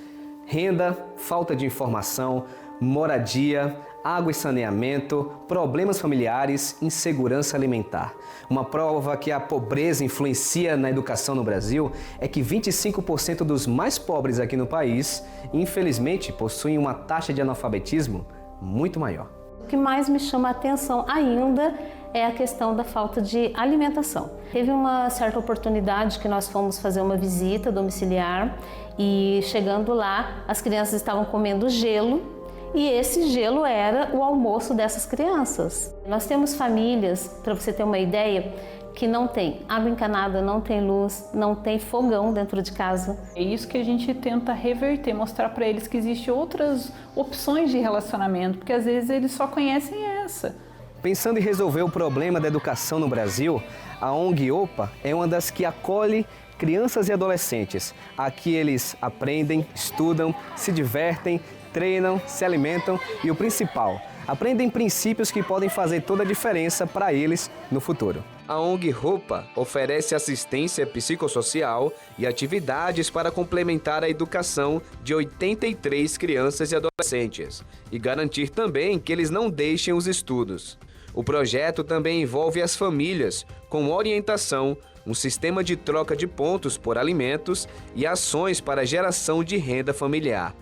renda, falta de informação, moradia, água e saneamento, problemas familiares, insegurança alimentar. Uma prova que a pobreza influencia na educação no Brasil é que 25% dos mais pobres aqui no país, infelizmente, possuem uma taxa de analfabetismo muito maior. O que mais me chama a atenção ainda é a questão da falta de alimentação. Teve uma certa oportunidade que nós fomos fazer uma visita domiciliar e chegando lá, as crianças estavam comendo gelo. E esse gelo era o almoço dessas crianças. Nós temos famílias, para você ter uma ideia, que não tem água encanada, não tem luz, não tem fogão dentro de casa. É isso que a gente tenta reverter, mostrar para eles que existem outras opções de relacionamento, porque às vezes eles só conhecem essa. Pensando em resolver o problema da educação no Brasil, a ONG OPA é uma das que acolhe crianças e adolescentes. Aqui eles aprendem, estudam, se divertem, treinam, se alimentam e o principal, aprendem princípios que podem fazer toda a diferença para eles no futuro. A ONG OPA oferece assistência psicossocial e atividades para complementar a educação de 83 crianças e adolescentes e garantir também que eles não deixem os estudos. O projeto também envolve as famílias, com orientação, um sistema de troca de pontos por alimentos e ações para a geração de renda familiar.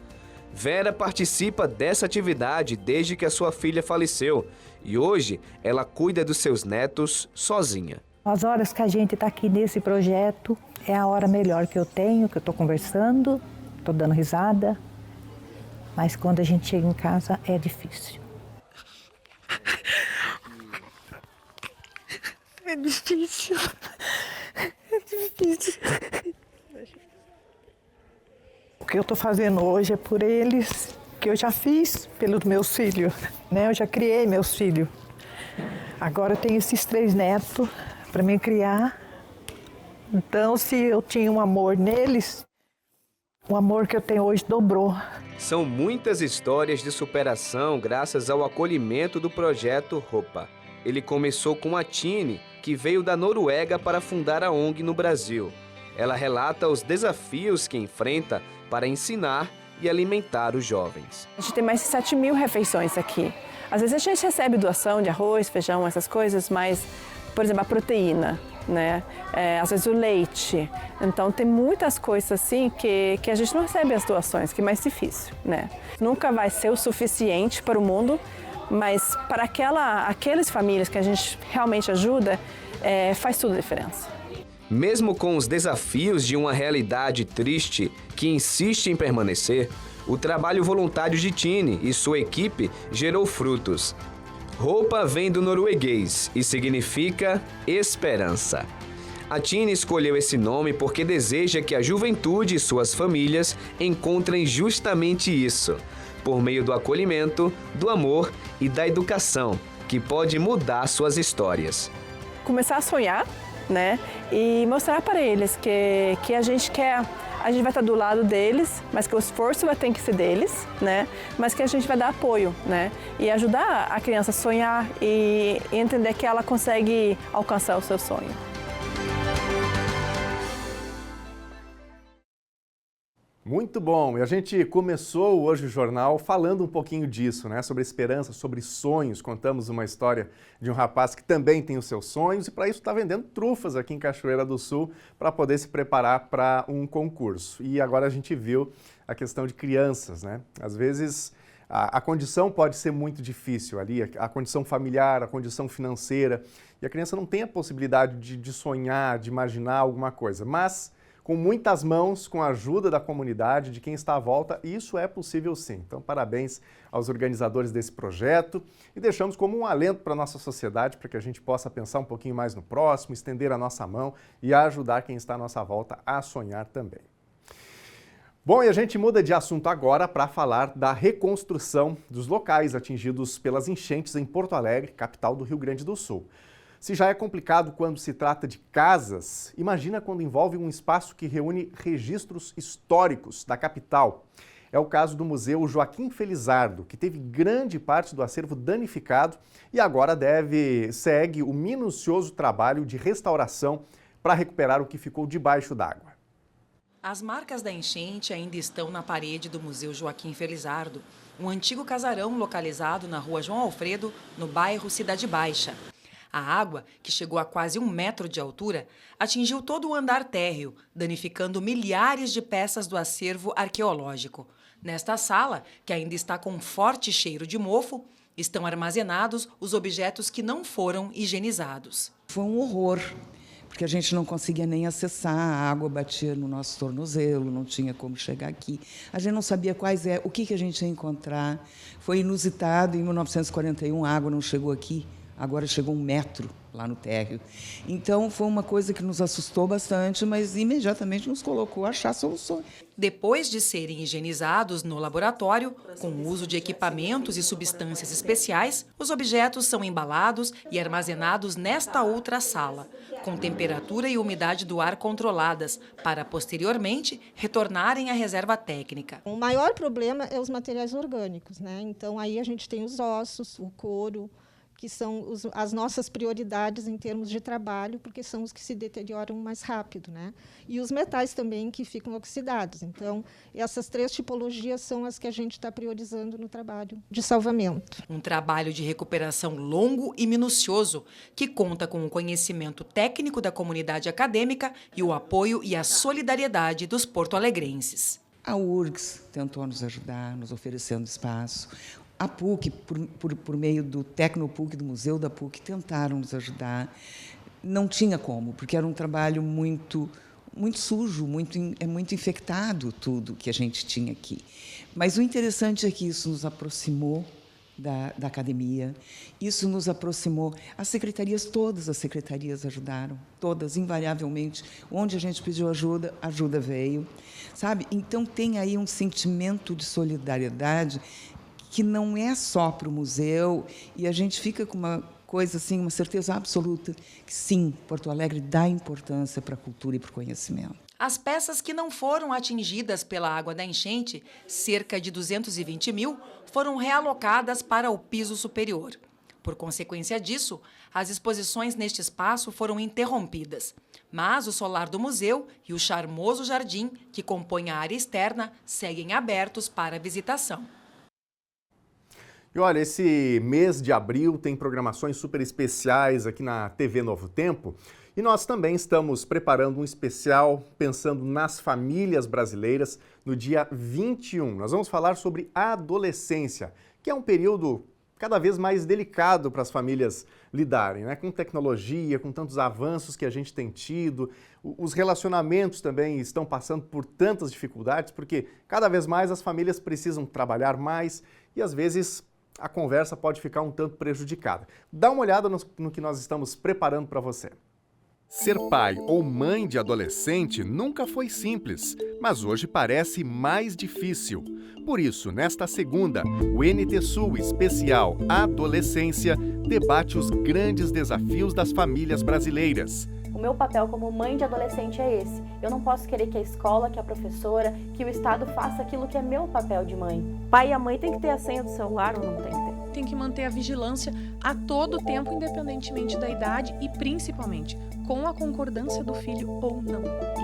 Vera participa dessa atividade desde que a sua filha faleceu e hoje ela cuida dos seus netos sozinha. As horas que a gente está aqui nesse projeto é a hora melhor que eu tenho, que eu estou conversando, estou dando risada, mas quando a gente chega em casa é difícil. É difícil. É difícil. O que eu estou fazendo hoje é por eles, que eu já fiz pelos meus filhos, né? Eu já criei meus filhos. Agora eu tenho esses 3 netos para me criar. Então, se eu tinha um amor neles, o amor que eu tenho hoje dobrou. São muitas histórias de superação graças ao acolhimento do projeto OPA. Ele começou com a Tine, que veio da Noruega para fundar a ONG no Brasil. Ela relata os desafios que enfrenta para ensinar e alimentar os jovens. A gente tem mais de 7.000 refeições aqui. Às vezes a gente recebe doação de arroz, feijão, essas coisas, mas, por exemplo, a proteína, né? Às vezes o leite. Então tem muitas coisas assim que a gente não recebe as doações, que é mais difícil, né? Nunca vai ser o suficiente para o mundo, mas para aquelas famílias que a gente realmente ajuda, faz toda a diferença. Mesmo com os desafios de uma realidade triste que insiste em permanecer, o trabalho voluntário de Tine e sua equipe gerou frutos. OPA vem do norueguês e significa esperança. A Tine escolheu esse nome porque deseja que a juventude e suas famílias encontrem justamente isso, por meio do acolhimento, do amor e da educação, que pode mudar suas histórias. Começar a sonhar, né? E mostrar para eles que a gente vai estar do lado deles, mas que o esforço vai ter que ser deles, né? Mas que a gente vai dar apoio, né? E ajudar a criança a sonhar e entender que ela consegue alcançar o seu sonho. Muito bom, e a gente começou hoje o jornal falando um pouquinho disso, né? Sobre esperança, sobre sonhos. Contamos uma história de um rapaz que também tem os seus sonhos e para isso está vendendo trufas aqui em Cachoeira do Sul para poder se preparar para um concurso. E agora a gente viu a questão de crianças, né? Às vezes a condição pode ser muito difícil ali, a condição familiar, a condição financeira, e a criança não tem a possibilidade de sonhar, de imaginar alguma coisa, mas com muitas mãos, com a ajuda da comunidade, de quem está à volta, isso é possível sim. Então, parabéns aos organizadores desse projeto e deixamos como um alento para a nossa sociedade, para que a gente possa pensar um pouquinho mais no próximo, estender a nossa mão e ajudar quem está à nossa volta a sonhar também. Bom, e a gente muda de assunto agora para falar da reconstrução dos locais atingidos pelas enchentes em Porto Alegre, capital do Rio Grande do Sul. Se já é complicado quando se trata de casas, imagina quando envolve um espaço que reúne registros históricos da capital. É o caso do Museu Joaquim Felizardo, que teve grande parte do acervo danificado e agora segue o minucioso trabalho de restauração para recuperar o que ficou debaixo d'água. As marcas da enchente ainda estão na parede do Museu Joaquim Felizardo, um antigo casarão localizado na rua João Alfredo, no bairro Cidade Baixa. A água, que chegou a quase 1 metro de altura, atingiu todo o andar térreo, danificando milhares de peças do acervo arqueológico. Nesta sala, que ainda está com um forte cheiro de mofo, estão armazenados os objetos que não foram higienizados. Foi um horror, porque a gente não conseguia nem acessar, a água batia no nosso tornozelo, não tinha como chegar aqui. A gente não sabia o que a gente ia encontrar. Foi inusitado, em 1941 a água não chegou aqui, agora chegou 1 metro lá no térreo. Então, foi uma coisa que nos assustou bastante, mas imediatamente nos colocou a achar soluções. Depois de serem higienizados no laboratório, com o uso de equipamentos e substâncias especiais, os objetos são embalados e armazenados nesta outra sala, com temperatura e umidade do ar controladas, para posteriormente retornarem à reserva técnica. O maior problema é os materiais orgânicos, né? Então, aí a gente tem os ossos, o couro, que são as nossas prioridades em termos de trabalho, porque são os que se deterioram mais rápido, né? E os metais também que ficam oxidados. Então, essas 3 tipologias são as que a gente está priorizando no trabalho de salvamento. Um trabalho de recuperação longo e minucioso, que conta com o conhecimento técnico da comunidade acadêmica e o apoio e a solidariedade dos porto-alegrenses. A URGS tentou nos ajudar, nos oferecendo espaço. A PUC, por meio do Tecnopuc, do Museu da PUC, tentaram nos ajudar. Não tinha como, porque era um trabalho muito sujo, muito infectado tudo que a gente tinha aqui. Mas o interessante é que isso nos aproximou da academia, isso nos aproximou. Todas as secretarias ajudaram, todas, invariavelmente. Onde a gente pediu ajuda, a ajuda veio, sabe? Então, tem aí um sentimento de solidariedade que não é só para o museu, e a gente fica com uma coisa assim, uma certeza absoluta que sim, Porto Alegre dá importância para a cultura e para o conhecimento. As peças que não foram atingidas pela água da enchente, cerca de 220 mil, foram realocadas para o piso superior. Por consequência disso, as exposições neste espaço foram interrompidas. Mas o solar do museu e o charmoso jardim, que compõe a área externa, seguem abertos para visitação. E olha, esse mês de abril tem programações super especiais aqui na TV Novo Tempo e nós também estamos preparando um especial pensando nas famílias brasileiras no dia 21. Nós vamos falar sobre a adolescência, que é um período cada vez mais delicado para as famílias lidarem, né? Com tecnologia, com tantos avanços que a gente tem tido, os relacionamentos também estão passando por tantas dificuldades, porque cada vez mais as famílias precisam trabalhar mais e às vezes a conversa pode ficar um tanto prejudicada. Dá uma olhada no que nós estamos preparando para você. Ser pai ou mãe de adolescente nunca foi simples, mas hoje parece mais difícil. Por isso, nesta segunda, o NT Sul Especial Adolescência debate os grandes desafios das famílias brasileiras. O meu papel como mãe de adolescente é esse. Eu não posso querer que a escola, que a professora, que o Estado faça aquilo que é meu papel de mãe. Pai e a mãe tem que ter a senha do celular ou não tem que ter? Tem que manter a vigilância a todo tempo, independentemente da idade e principalmente com a concordância do filho ou não.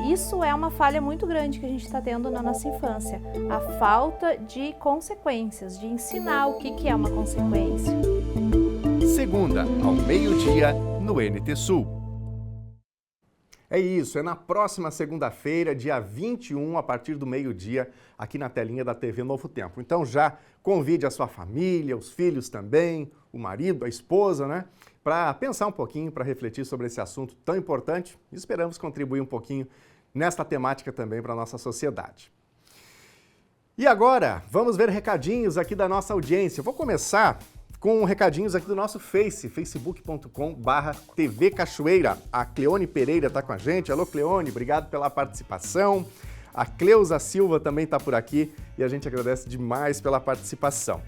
Isso é uma falha muito grande que a gente está tendo na nossa infância. A falta de consequências, de ensinar o que é uma consequência. Segunda, ao meio-dia, no NT Sul. É isso, é na próxima segunda-feira, dia 21, a partir do meio-dia, aqui na telinha da TV Novo Tempo. Então já convide a sua família, os filhos também, o marido, a esposa, né? Para pensar um pouquinho, para refletir sobre esse assunto tão importante. E esperamos contribuir um pouquinho nesta temática também para a nossa sociedade. E agora, vamos ver recadinhos aqui da nossa audiência. Eu vou começar com recadinhos aqui do nosso facebook.com/TV Cachoeira. A Cleone Pereira está com a gente. Alô, Cleone, obrigado pela participação. A Cleusa Silva também está por aqui e a gente agradece demais pela participação.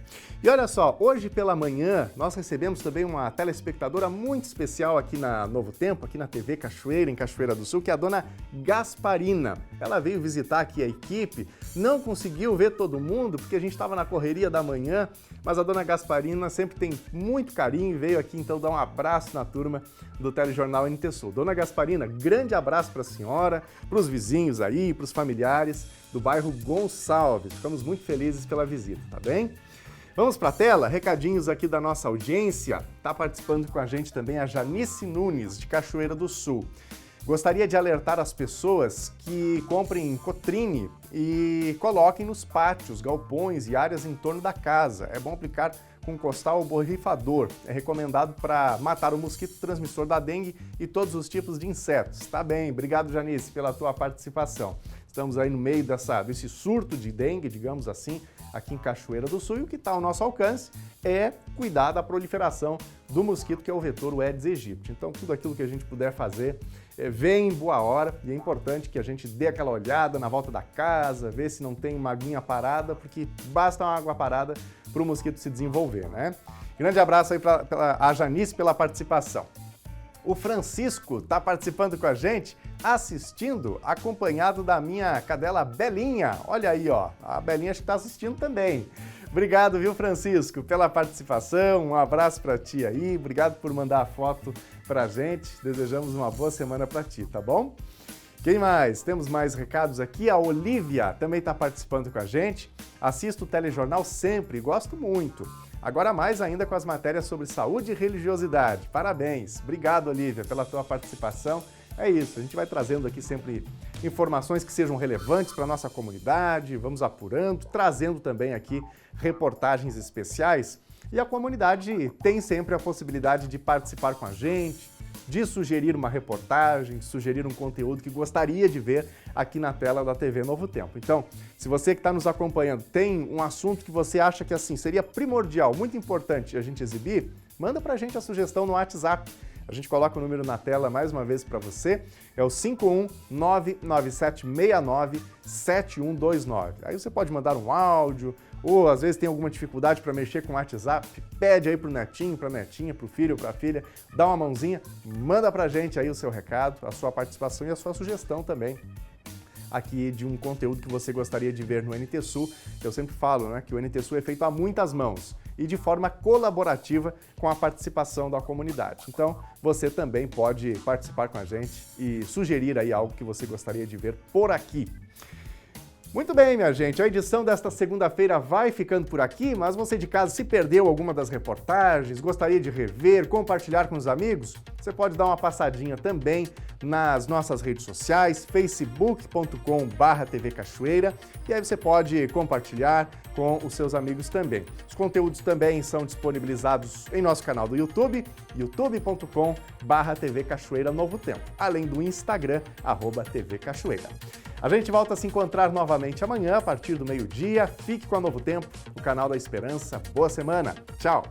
E olha só, hoje pela manhã nós recebemos também uma telespectadora muito especial aqui na Novo Tempo, aqui na TV Cachoeira, em Cachoeira do Sul, que é a dona Gasparina. Ela veio visitar aqui a equipe, não conseguiu ver todo mundo porque a gente estava na correria da manhã, mas a dona Gasparina sempre tem muito carinho e veio aqui então dar um abraço na turma do Telejornal NT Sul. Dona Gasparina, grande abraço para a senhora, para os vizinhos aí, para os familiares do bairro Gonçalves. Ficamos muito felizes pela visita, tá bem? Vamos para a tela, recadinhos aqui da nossa audiência. Está participando com a gente também a Janice Nunes, de Cachoeira do Sul. Gostaria de alertar as pessoas que comprem cotrine e coloquem nos pátios, galpões e áreas em torno da casa. É bom aplicar com costal ou borrifador. É recomendado para matar o mosquito transmissor da dengue e todos os tipos de insetos. Tá bem, obrigado Janice pela tua participação. Estamos aí no meio desse surto de dengue, digamos assim, aqui em Cachoeira do Sul, e o que está ao nosso alcance é cuidar da proliferação do mosquito, que é o vetor o Aedes aegypti. Então, tudo aquilo que a gente puder fazer, vem em boa hora, e é importante que a gente dê aquela olhada na volta da casa, ver se não tem uma aguinha parada, porque basta uma água parada para o mosquito se desenvolver, né? Grande abraço aí para a Janice pela participação. O Francisco está participando com a gente, assistindo, acompanhado da minha cadela Belinha. Olha aí, ó, a Belinha está assistindo também. Obrigado, viu, Francisco, pela participação. Um abraço para ti aí. Obrigado por mandar a foto para a gente. Desejamos uma boa semana para ti, tá bom? Quem mais? Temos mais recados aqui. A Olívia também está participando com a gente. Assisto o telejornal sempre, gosto muito. Agora mais ainda com as matérias sobre saúde e religiosidade. Parabéns! Obrigado, Olívia, pela tua participação. É isso, a gente vai trazendo aqui sempre informações que sejam relevantes para a nossa comunidade, vamos apurando, trazendo também aqui reportagens especiais. E a comunidade tem sempre a possibilidade de participar com a gente, de sugerir uma reportagem, de sugerir um conteúdo que gostaria de ver aqui na tela da TV Novo Tempo. Então, se você que está nos acompanhando tem um assunto que você acha que assim seria primordial, muito importante a gente exibir, manda para a gente a sugestão no WhatsApp. A gente coloca o número na tela mais uma vez para você, é o 51997697129. Aí você pode mandar um áudio, ou às vezes tem alguma dificuldade para mexer com o WhatsApp, pede aí pro netinho, pra netinha, pro filho, pra filha, dá uma mãozinha, manda pra gente aí o seu recado, a sua participação e a sua sugestão também aqui de um conteúdo que você gostaria de ver no NT Sul. Eu sempre falo, né, que o NT Sul é feito a muitas mãos e de forma colaborativa com a participação da comunidade. Então, você também pode participar com a gente e sugerir aí algo que você gostaria de ver por aqui. Muito bem, minha gente, a edição desta segunda-feira vai ficando por aqui, mas você de casa, se perdeu alguma das reportagens, gostaria de rever, compartilhar com os amigos, você pode dar uma passadinha também nas nossas redes sociais, facebook.com/TV Cachoeira, e aí você pode compartilhar com os seus amigos também. Os conteúdos também são disponibilizados em nosso canal do YouTube, youtube.com/TV Cachoeira Novo Tempo, além do Instagram, @TV Cachoeira. A gente volta a se encontrar novamente amanhã, a partir do meio-dia. Fique com a Novo Tempo, o canal da Esperança. Boa semana. Tchau!